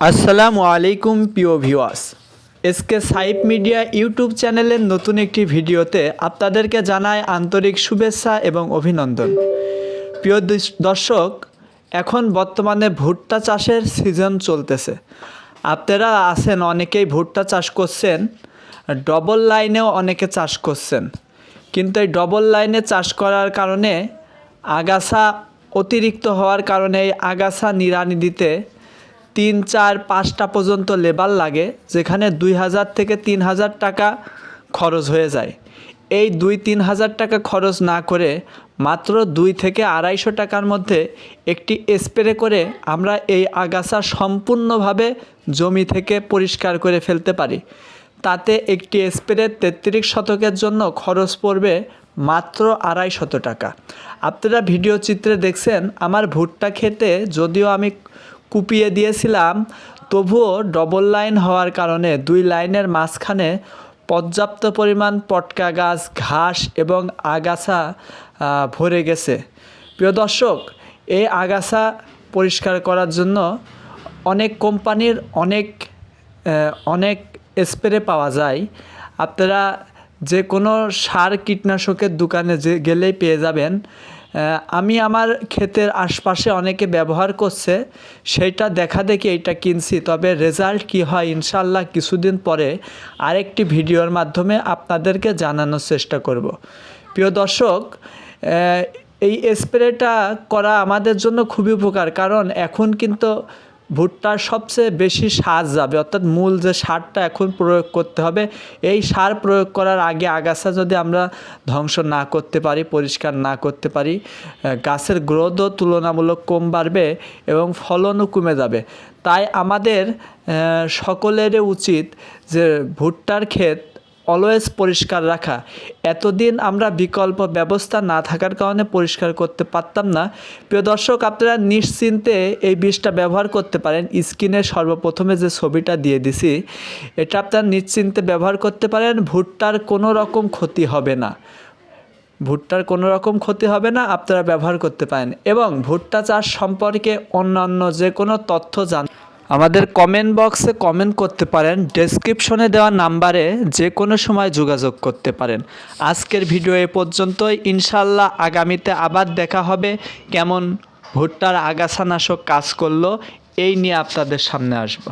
আসসালামু আলাইকুম প্রিয় ভিউয়ার্স, এসকে সাইপ মিডিয়া ইউটিউব চ্যানেলের নতুন একটি ভিডিওতে আপনাদেরকে জানাই আন্তরিক শুভেচ্ছা এবং অভিনন্দন। প্রিয় দর্শক, এখন বর্তমানে ভুট্টা চাষের সিজন চলতেছে। আপনারা আছেন অনেকেই ভুট্টা চাষ করছেন, ডবল লাইনেও অনেকে চাষ করছেন, কিন্তু এই ডবল লাইনে চাষ করার কারণে আগাছা অতিরিক্ত হওয়ার কারণে এই আগাছা নিড়ানি দিতে 3, 4, 5টা পর্যন্ত লেবার লাগে, যেখানে 2000 থেকে 3000 টাকা খরচ হয়ে যায়। এই 2-3 হাজার টাকা খরচ না করে মাত্র 2 থেকে 250 টাকার মধ্যে একটি স্প্রে করে আমরা এই আগাছা সম্পূর্ণভাবে জমি থেকে পরিষ্কার করে ফেলতে পারি। তাতে একটি স্প্রে 33 শতকের জন্য খরচ পড়বে মাত্র 250 টাকা। আপনারা ভিডিও চিত্রে দেখছেন আমার ভুট্টা খেতে যদিও আমি কুপিয়ে দিয়েছিলাম, তবুও ডবল লাইন হওয়ার কারণে 2 লাইনের মাঝখানে পর্যাপ্ত পরিমাণ পটকা গাছ, ঘাস এবং আগাছা ভরে গেছে। প্রিয় দর্শক, এই আগাছা পরিষ্কার করার জন্য অনেক কোম্পানির অনেক স্প্রে পাওয়া যায়। আপনারা যে কোনো সার কীটনাশকের দোকানে গেলেই পেয়ে যাবেন। আমি আমার ক্ষেতের আশপাশে অনেকে ব্যবহার করছে, সেইটা দেখা দেখি এইটা কিনছি। তবে রেজাল্ট কী হয় ইনশাল্লাহ কিছুদিন পরে আরেকটি ভিডিওর মাধ্যমে আপনাদেরকে জানানোর চেষ্টা করব। প্রিয় দর্শক, এই স্প্রেটা করা আমাদের জন্য খুবই উপকার, কারণ এখন কিন্তু ভুট্টার সবচেয়ে বেশি সার যাবে, অর্থাৎ মূল যে সারটা এখন প্রয়োগ করতে হবে, এই সার প্রয়োগ করার আগে আগাছা যদি আমরা ধ্বংস না করতে পারি, পরিষ্কার না করতে পারি, গাছের গ্রোথও তুলনামূলক কম বাড়বে এবং ফলনও কমে যাবে। তাই আমাদের সকলেরই উচিত যে ভুট্টার ক্ষেত অলওয়েজ পরিষ্কার রাখা। এতদিন আমরা বিকল্প ব্যবস্থা না থাকার কারণে পরিষ্কার করতে পারতাম না। প্রিয় দর্শক, আপনারা নিশ্চিন্তে এই বীজটা ব্যবহার করতে পারেন। স্ক্রিনে সর্বপ্রথমে যে ছবিটা দিয়ে দিছি, এটা আপনারা নিশ্চিন্তে ব্যবহার করতে পারেন। ভুট্টার কোনো রকম ক্ষতি হবে না, আপনারা ব্যবহার করতে পারেন। এবং ভুট্টা চাষ সম্পর্কে অন্যান্য যে কোনো তথ্য আমাদের কমেন্ট বক্সে কমেন্ট করতে পারেন, ডেসক্রিপশনে দেওয়া নাম্বারে যে কোনো সময় যোগাযোগ করতে পারেন। আজকের ভিডিও এ পর্যন্তই। ইনশাল্লাহ আগামীতে আবার দেখা হবে কেমন ভুট্টার আগাছানাশক কাজ করলো এই নিয়ে আপনাদের সামনে আসবো।